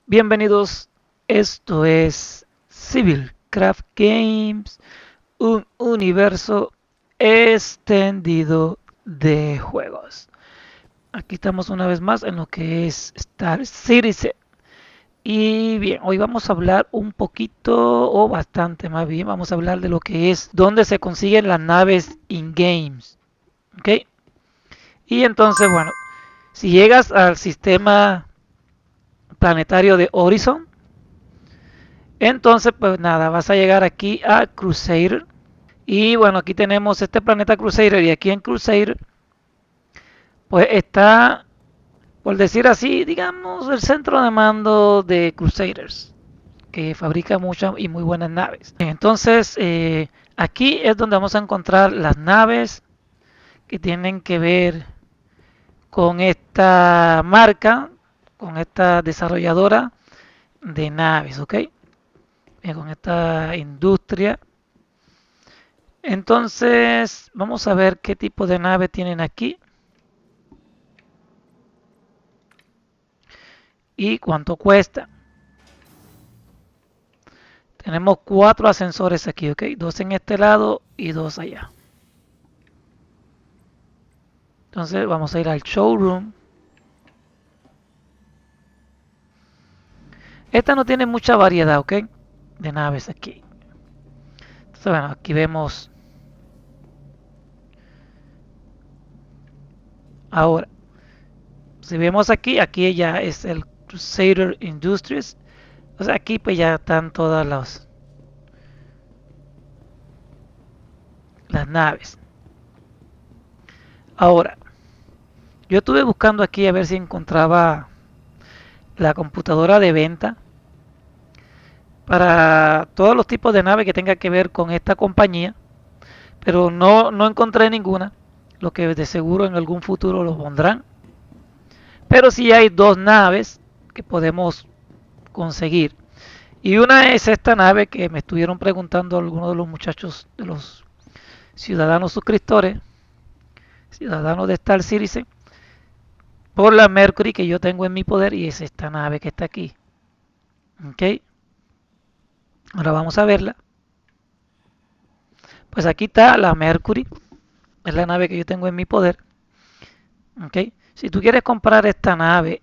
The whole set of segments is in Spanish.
Bienvenidos, esto es Civilcraft Games, un universo extendido de juegos. Aquí estamos una vez más en lo que es Star Citizen. Y bien, hoy vamos a hablar un poquito, o bastante más bien, vamos a hablar de lo que es dónde se consiguen las naves in-games. ¿Ok? Y entonces, bueno, si llegas al sistema planetario de Horizon, entonces, pues nada, vas a llegar aquí a Crusader. Y bueno, aquí tenemos este planeta Crusader. Y aquí en Crusader, pues está, por decir así, digamos, el centro de mando de Crusaders, que fabrica muchas y muy buenas naves. Entonces, aquí es donde vamos a encontrar las naves que tienen que ver con esta marca, con esta desarrolladora de naves, ¿ok? Con esta industria. Entonces, vamos a ver qué tipo de nave tienen aquí y cuánto cuesta. Tenemos 4 ascensores aquí, ¿ok? 2 en este lado y 2 allá. Entonces, vamos a ir al showroom. Esta no tiene mucha variedad, ¿ok? De naves aquí. Entonces, bueno, aquí vemos. Ahora, si vemos aquí, aquí ya es el Crusader Industries. O sea, aquí pues ya están todas las naves. Ahora, yo estuve buscando aquí a ver si encontraba la computadora de venta para todos los tipos de naves que tenga que ver con esta compañía, pero no encontré ninguna, lo que de seguro en algún futuro lo pondrán. Pero sí hay dos naves que podemos conseguir. Y una es esta nave que me estuvieron preguntando algunos de los muchachos, de los ciudadanos suscriptores, ciudadanos de Star Citizen, por la Mercury que yo tengo en mi poder, y es esta nave que está aquí. ¿Ok? Ahora vamos a verla. Pues aquí está la Mercury, es la nave que yo tengo en mi poder. ¿Ok? Si tú quieres comprar esta nave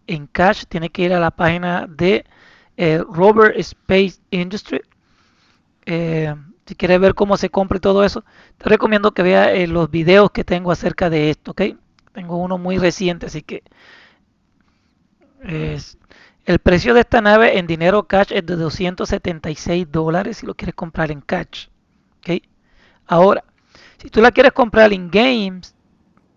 en cash, tienes que ir a la página de Rover Space Industry. Si quieres ver cómo se compra y todo eso, te recomiendo que veas los videos que tengo acerca de esto. ¿Ok? Tengo uno muy reciente, así que eh, el precio de esta nave en dinero cash es de $276 si lo quieres comprar en cash. ¿Ok? Ahora, si tú la quieres comprar en games,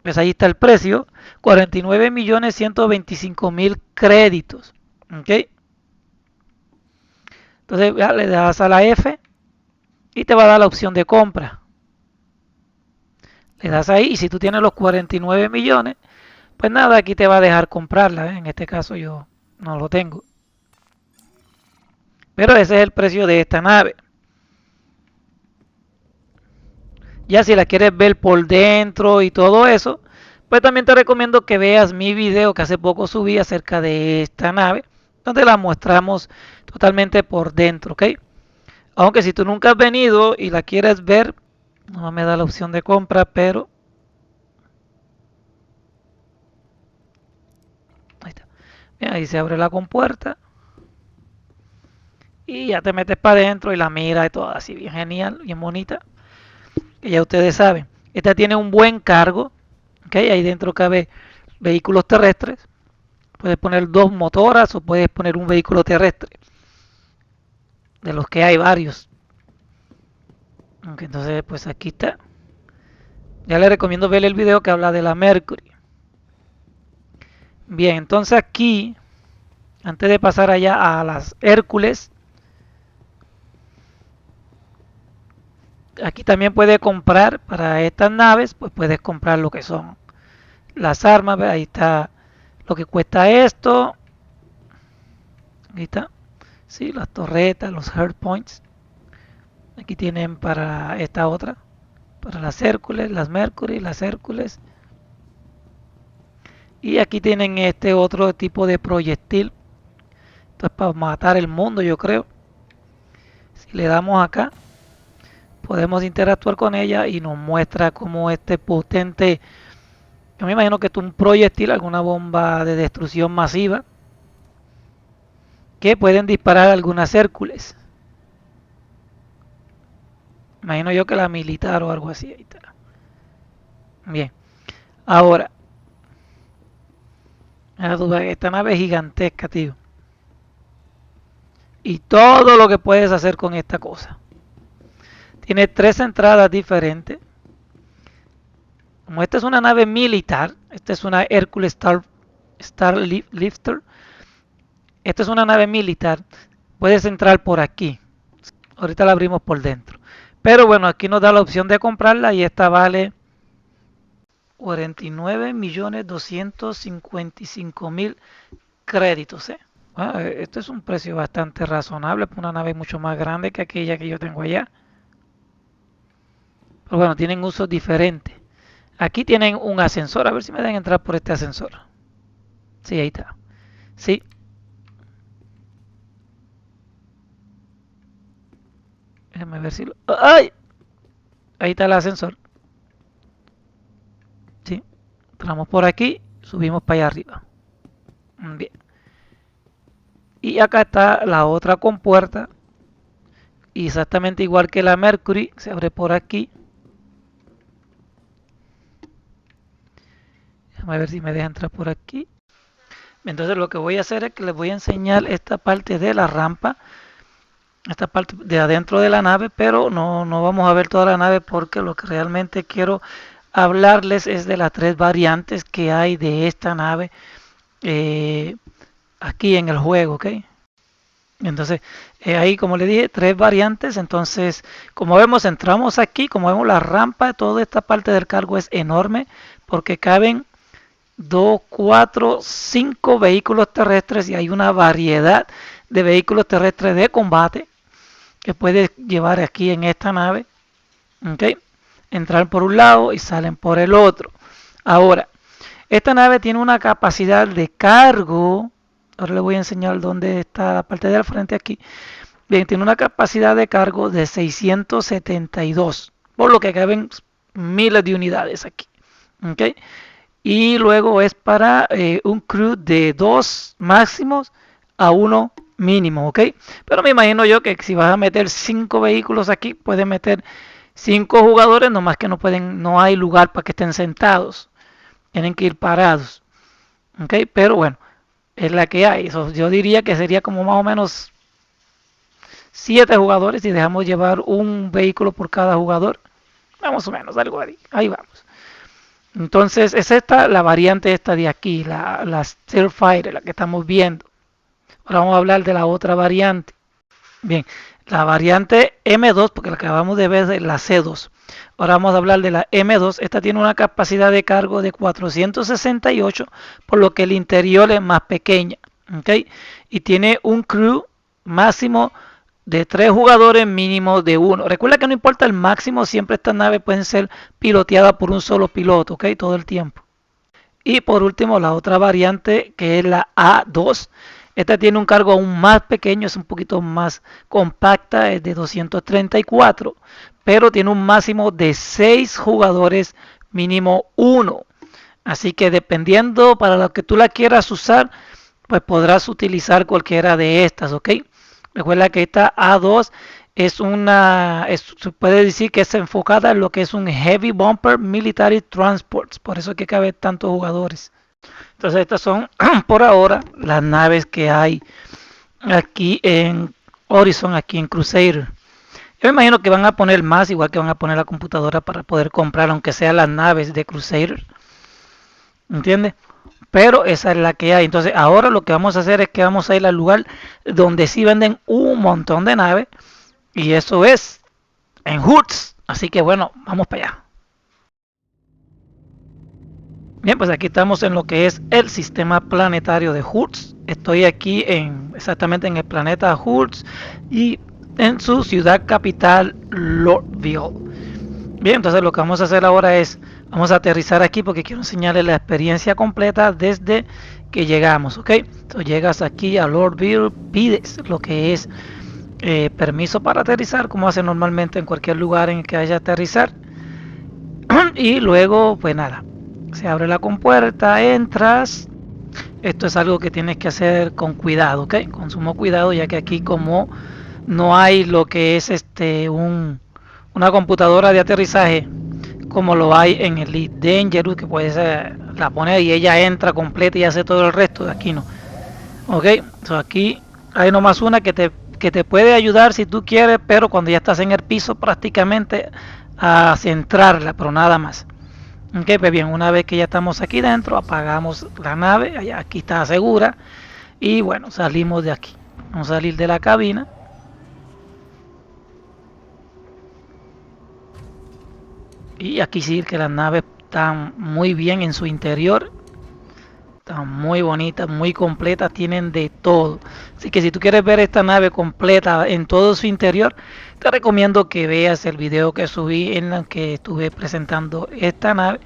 pues ahí está el precio, 49.125.000 créditos. ¿Ok? Entonces ya le das a la F y te va a dar la opción de compra. Le das ahí y si tú tienes los 49 millones, pues nada, aquí te va a dejar comprarla. En este caso yo no lo tengo. Pero ese es el precio de esta nave. Ya si la quieres ver por dentro y todo eso, pues también te recomiendo que veas mi video que hace poco subí acerca de esta nave, donde la mostramos totalmente por dentro, ¿ok? Aunque si tú nunca has venido y la quieres ver, no me da la opción de compra, pero ahí está. Bien, ahí se abre la compuerta y ya te metes para adentro y la mira y todo así, bien genial, bien bonita. Que ya ustedes saben, esta tiene un buen cargo, ¿ok? Ahí dentro cabe vehículos terrestres. Puedes poner dos motoras o puedes poner un vehículo terrestre, de los que hay varios. Entonces, pues aquí está. Ya les recomiendo ver el video que habla de la Mercury. Bien, entonces aquí, antes de pasar allá a las Hércules, aquí también puedes comprar para estas naves, pues puedes comprar lo que son las armas. Ahí está lo que cuesta esto. Aquí está. Sí, las torretas, los hard points. Aquí tienen para esta otra. Para las Hércules, las Mercury, las Hércules. Y aquí tienen este otro tipo de proyectil Esto es para matar el mundo, yo creo. Si le damos acá, podemos interactuar con ella y nos muestra como este potente, yo me imagino que es un proyectil, alguna bomba de destrucción masiva, que pueden disparar algunas Hércules. Imagino yo que la militar o algo así. Ahí está. Bien. Ahora, esta nave es gigantesca, tío. Y todo lo que puedes hacer con esta cosa. Tiene tres entradas diferentes. Como esta es una nave militar, esta es una Hercules Starlifter. Esta es una nave militar. Puedes entrar por aquí. Ahorita la abrimos por dentro. Pero bueno, aquí nos da la opción de comprarla y esta vale 49.255.000 créditos. Bueno, esto es un precio bastante razonable por una nave mucho más grande que aquella que yo tengo allá. Pero bueno, tienen usos diferentes. Aquí tienen un ascensor. A ver si me dejan entrar por este ascensor. Sí, ahí está. Sí. Déjame ver si lo... ¡Ay! Ahí está el ascensor. Sí. Entramos por aquí. Subimos para allá arriba. Bien. Y acá está la otra compuerta. Exactamente igual que la Mercury. Se abre por aquí. Déjame ver si me deja entrar por aquí. Entonces lo que voy a hacer es que les voy a enseñar esta parte de la rampa. Esta parte de adentro de la nave. Pero no vamos a ver toda la nave porque lo que realmente quiero hablarles es de las tres variantes que hay de esta nave aquí en el juego, ¿ok? Entonces, ahí como le dije, tres variantes. Entonces, como vemos, entramos aquí, como vemos la rampa, toda esta parte del cargo es enorme porque caben 2, 4, 5 vehículos terrestres y hay una variedad de vehículos terrestres de combate que puedes llevar aquí en esta nave. ¿Ok? Entrar por un lado y salen por el otro. Ahora, esta nave tiene una capacidad de cargo. Ahora les voy a enseñar dónde está la parte del frente aquí. Bien, tiene una capacidad de cargo de 672, por lo que caben miles de unidades aquí. ¿Okay? Y luego es para un crew de 2 máximos a 1 mínimo. ¿Ok? Pero me imagino yo que si vas a meter 5 vehículos aquí, puedes meter 5 jugadores, nomás que no hay lugar para que estén sentados. Tienen que ir parados. ¿Ok? Pero bueno, es la que hay. Eso yo diría que sería como más o menos 7 jugadores y dejamos llevar un vehículo por cada jugador. Más o menos, algo ahí. Ahí vamos. Entonces es esta la variante esta de aquí, la Starfighter, la que estamos viendo. Ahora vamos a hablar de la otra variante. Bien, la variante M2, porque la que acabamos de ver es la C2. Ahora vamos a hablar de la M2. Esta tiene una capacidad de cargo de 468, por lo que el interior es más pequeña. ¿Okay? Y tiene un crew máximo de 3 jugadores, mínimo de 1. Recuerda que no importa el máximo, siempre estas naves pueden ser piloteadas por un solo piloto, ¿ok? Todo el tiempo. Y por último, la otra variante que es la A2. Esta tiene un cargo aún más pequeño, es un poquito más compacta, es de 234, pero tiene un máximo de 6 jugadores, mínimo 1. Así que dependiendo para lo que tú la quieras usar, pues podrás utilizar cualquiera de estas, ¿ok? Recuerda que esta A2 se puede decir que es enfocada en lo que es un Heavy Bumper Military Transports, por eso es que cabe tantos jugadores. Entonces estas son por ahora las naves que hay aquí en Horizon, aquí en Crusader. Yo me imagino que van a poner más, igual que van a poner la computadora para poder comprar, aunque sean las naves de Crusader. ¿Entiendes? Pero esa es la que hay. Entonces ahora lo que vamos a hacer es que vamos a ir al lugar donde sí venden un montón de naves. Y eso es en Hoods. Así que bueno, vamos para allá. Bien, pues aquí estamos en lo que es el sistema planetario de Hoods. Estoy aquí exactamente en el planeta Hoods y en su ciudad capital, Lordville. Bien, entonces lo que vamos a hacer ahora es, vamos a aterrizar aquí porque quiero enseñarles la experiencia completa desde que llegamos, ¿ok? Entonces llegas aquí a Lordville, pides lo que es permiso para aterrizar, como hace normalmente en cualquier lugar en el que haya aterrizar. Y luego, pues nada, se abre la compuerta, entras. Esto es algo que tienes que hacer con cuidado, ¿ok? Con sumo cuidado, ya que aquí como no hay lo que es una computadora de aterrizaje como lo hay en el Elite Dangerous, que puede ser, la pone y ella entra completa y hace todo el resto. De aquí no, ok. So aquí hay nomás una que te puede ayudar si tú quieres, pero cuando ya estás en el piso prácticamente a centrarla, pero nada más. Ok, pues bien, una vez que ya estamos aquí dentro, apagamos la nave, allá, aquí está segura, y bueno, salimos de aquí. Vamos a salir de la cabina. Y aquí sí que las naves están muy bien en su interior. Están muy bonitas, muy completas, tienen de todo. Así que si tú quieres ver esta nave completa en todo su interior, te recomiendo que veas el video que subí en el que estuve presentando esta nave.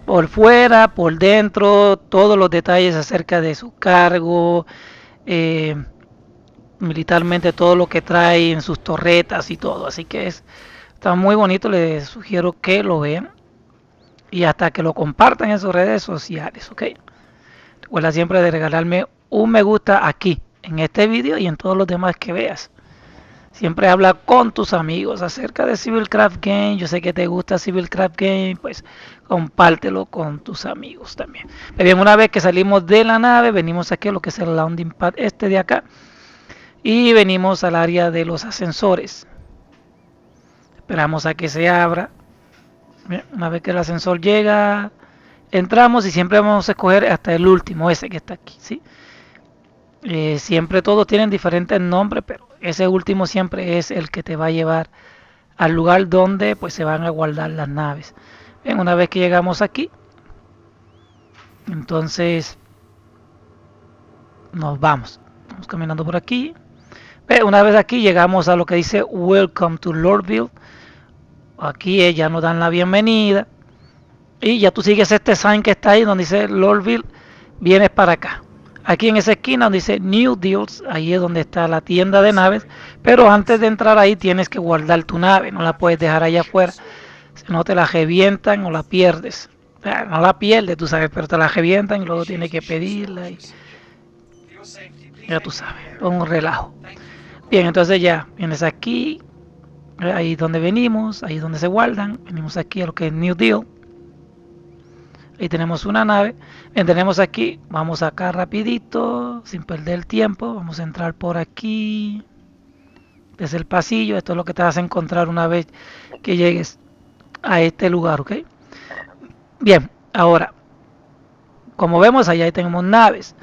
Por fuera, por dentro, todos los detalles acerca de su cargo, eh, militarmente todo lo que trae en sus torretas y todo. Así que está muy bonito, les sugiero que lo vean y hasta que lo compartan en sus redes sociales, ¿ok? Recuerda siempre de regalarme un me gusta aquí, en este vídeo y en todos los demás que veas. Siempre habla con tus amigos acerca de Civilcraft Game. Yo sé que te gusta Civilcraft Game, pues compártelo con tus amigos también. Pero bien, una vez que salimos de la nave, venimos aquí a lo que es el landing pad este de acá. Y venimos al área de los ascensores. Esperamos a que se abra. Bien, una vez que el ascensor llega, entramos y siempre vamos a escoger hasta el último, ese que está aquí, ¿sí? Siempre todos tienen diferentes nombres, pero ese último siempre es el que te va a llevar al lugar donde pues se van a guardar las naves. Bien, una vez que llegamos aquí, entonces nos vamos. Vamos caminando por aquí. Bien, una vez aquí llegamos a lo que dice Welcome to Lordville. Aquí ya nos dan la bienvenida. Y ya tú sigues este sign que está ahí donde dice Lordville, vienes para acá. Aquí en esa esquina donde dice New Deals, ahí es donde está la tienda de naves, pero antes de entrar ahí tienes que guardar tu nave, no la puedes dejar allá afuera, si no te la revientan o la pierdes. O sea, no la pierdes, tú sabes, pero te la revientan y luego tienes que pedirla y ya tú sabes, un relajo. Bien, entonces ya vienes aquí, ahí donde venimos, ahí donde se guardan, venimos aquí a lo que es New Deal. Ahí tenemos una nave. Bien, tenemos aquí, vamos acá rapidito, sin perder el tiempo. Vamos a entrar por aquí. Desde el pasillo, esto es lo que te vas a encontrar una vez que llegues a este lugar, ¿ok? Bien, ahora, como vemos, allá tenemos naves.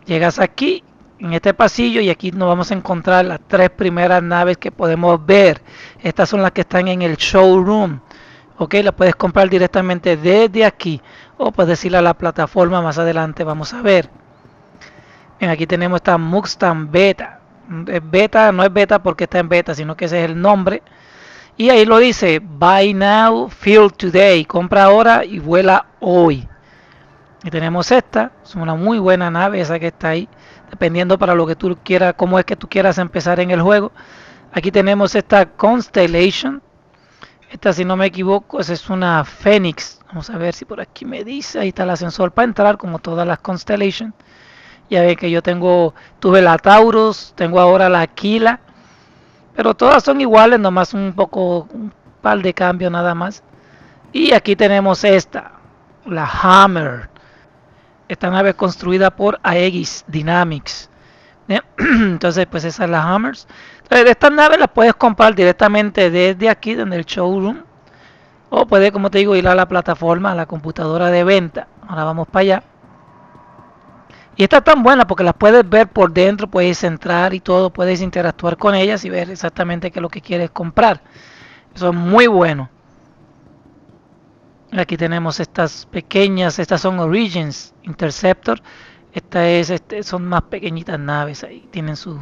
Llegas aquí, en este pasillo, y aquí nos vamos a encontrar las tres primeras naves que podemos ver. Estas son las que están en el showroom. Ok, la puedes comprar directamente desde aquí o puedes ir a la plataforma más adelante, vamos a ver. Bien, aquí tenemos esta Mustang Beta. Beta no es beta porque está en beta, sino que ese es el nombre. Y ahí lo dice, buy now, feel today, compra ahora y vuela hoy. Y tenemos esta, es una muy buena nave esa que está ahí, dependiendo para lo que tú quieras, cómo es que tú quieras empezar en el juego. Aquí tenemos esta Constellation. Esta, si no me equivoco, es una Phoenix. Vamos a ver si por aquí me dice. Ahí está el ascensor para entrar, como todas las Constellation. Ya ve que yo tuve la Taurus, tengo ahora la Aquila. Pero todas son iguales, nomás un par de cambios nada más. Y aquí tenemos esta, la Hammer. Esta nave es construida por Aegis Dynamics. Entonces, pues esa es la Hammers. Entonces, estas naves las puedes comprar directamente desde aquí, desde el showroom. O puedes, como te digo, ir a la plataforma, a la computadora de venta. Ahora vamos para allá. Y esta es tan buena porque las puedes ver por dentro, puedes entrar y todo, puedes interactuar con ellas y ver exactamente qué es lo que quieres comprar. Eso es muy bueno. Aquí tenemos estas pequeñas, estas son Origins Interceptor. Son más pequeñitas naves ahí, tienen su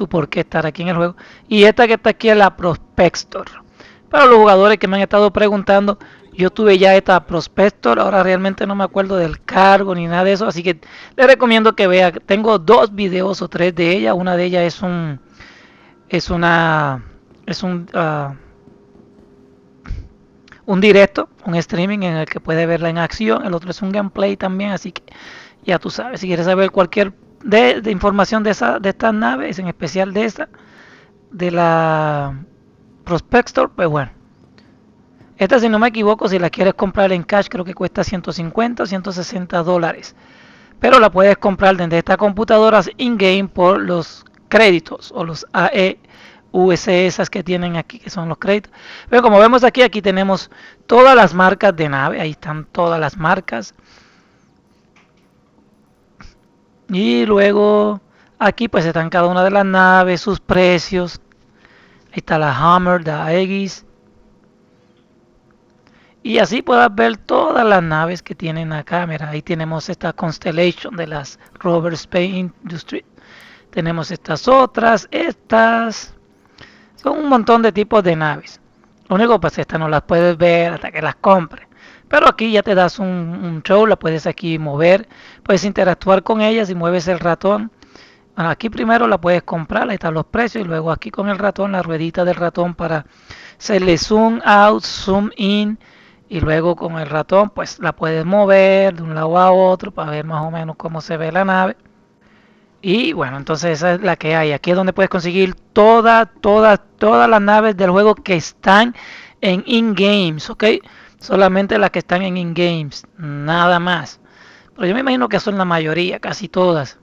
por qué estar aquí en el juego. Y esta que está aquí es la Prospector. Para los jugadores que me han estado preguntando, Yo tuve ya esta Prospector, ahora realmente no me acuerdo del cargo ni nada de eso, así que le recomiendo que vea. Tengo dos videos o tres de ella. Una de ellas es una es un directo, un streaming en el que puede verla en acción. El otro es un gameplay también, así que ya tú sabes, si quieres saber cualquier de información de estas naves, en especial de esta, de la Prospector, pues bueno. Esta, si no me equivoco, si la quieres comprar en cash, creo que cuesta 150 o 160 dólares. Pero la puedes comprar desde estas computadoras in-game por los créditos o los AEUS que tienen aquí, que son los créditos. Pero como vemos aquí, aquí tenemos todas las marcas de nave. Ahí están todas las marcas. Y luego aquí pues están cada una de las naves, sus precios. Ahí está la Hammer, la Aegis. Y así puedas ver todas las naves que tienen acá. Mira, ahí tenemos esta Constellation de las Rover Space Industries. Tenemos estas otras, estas. Son un montón de tipos de naves. Lo único pues estas no las puedes ver hasta que las compres. Pero aquí ya te das un show, la puedes aquí mover, puedes interactuar con ellas y mueves el ratón. Bueno, aquí primero la puedes comprar, ahí están los precios y luego aquí con el ratón, la ruedita del ratón para hacerle zoom out, zoom in y luego con el ratón pues la puedes mover de un lado a otro para ver más o menos cómo se ve la nave. Y bueno, entonces esa es la que hay. Aquí es donde puedes conseguir todas las naves del juego que están en in-games, ¿ok? Solamente las que están en in-games, nada más. Pero yo me imagino que son la mayoría, casi todas.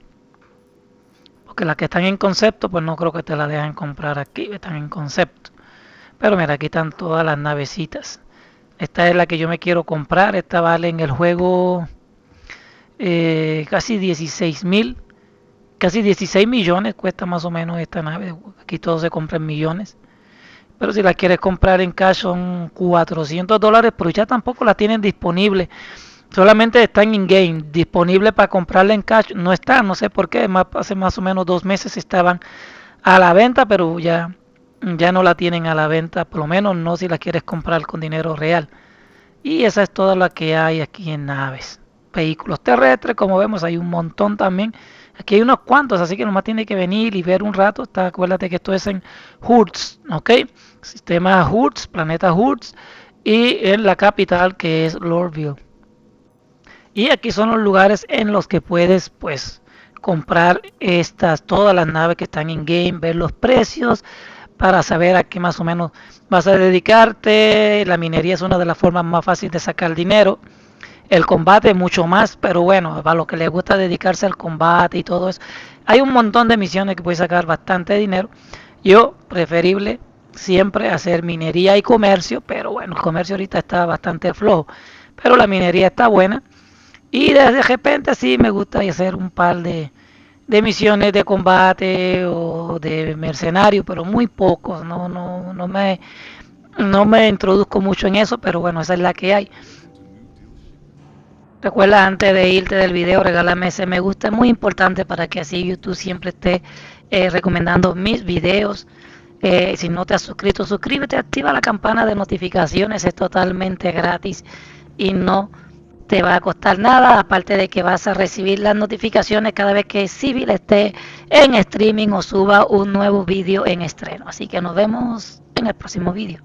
Porque las que están en concepto, pues no creo que te las dejen comprar aquí, están en concepto. Pero mira, aquí están todas las navecitas. Esta es la que yo me quiero comprar. Esta vale en el juego casi 16.000. Casi 16 millones cuesta más o menos esta nave. Aquí todo se compra en millones. Pero si la quieres comprar en cash son 400 dólares, pero ya tampoco la tienen disponible. Solamente están in-game. Disponible para comprarla en cash no está, no sé por qué. Hace más o menos 2 meses estaban a la venta, pero ya no la tienen a la venta. Por lo menos no si la quieres comprar con dinero real. Y esa es toda la que hay aquí en naves. Vehículos terrestres, como vemos, hay un montón también. Aquí hay unos cuantos, así que nomás tiene que venir y ver un rato. Acuérdate que esto es en Hertz, ¿ok? Sistema Hertz, planeta Hertz. Y en la capital que es Lordville. Y aquí son los lugares en los que puedes, pues, comprar todas las naves que están en game, ver los precios, para saber a qué más o menos vas a dedicarte. La minería es una de las formas más fáciles de sacar dinero. El combate mucho más, pero bueno, para los que les gusta dedicarse al combate y todo eso, hay un montón de misiones que puedes sacar bastante dinero. Yo preferible siempre hacer minería y comercio, pero bueno, el comercio ahorita está bastante flojo, pero la minería está buena. Y de repente sí me gusta hacer un par de misiones de combate o de mercenario, pero muy pocos, no me introduzco mucho en eso, pero bueno, esa es la que hay. Recuerda antes de irte del video, regálame ese me gusta, es muy importante para que así YouTube siempre esté recomendando mis videos. Si no te has suscrito, suscríbete, activa la campana de notificaciones, es totalmente gratis y no te va a costar nada, aparte de que vas a recibir las notificaciones cada vez que Civil esté en streaming o suba un nuevo vídeo en estreno. Así que nos vemos en el próximo vídeo.